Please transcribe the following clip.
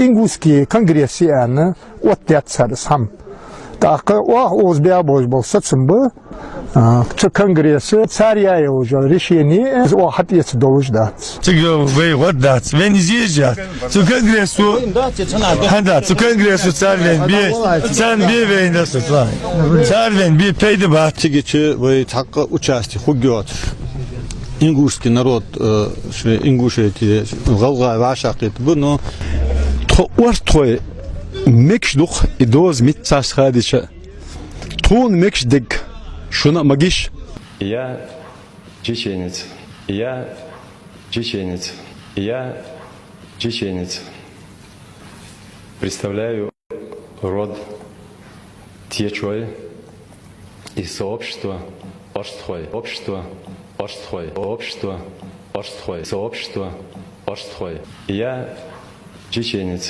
ингусский конгресс яны оттят сам. Так, озбя был сацимбы, конгрессы царя уже решение отец должен дать. Вы вот дать, вы не здесь, цу конгрессу, да, цу конгрессу царь вен царь вен би пейды бат. Тигичи вы так участие хугет. Ингушский народ, ингуши эти галга вашакет, но твой мекшдух и доз митцаш хадича. Тун мекшдик, шуна магиш. Я чеченец. Я чеченец. Я чеченец. Представляю род Течой и сообщество Оштхой. Общество Оштхой. Общество Оштхой. Сообщество Оштхой. Я чеченец.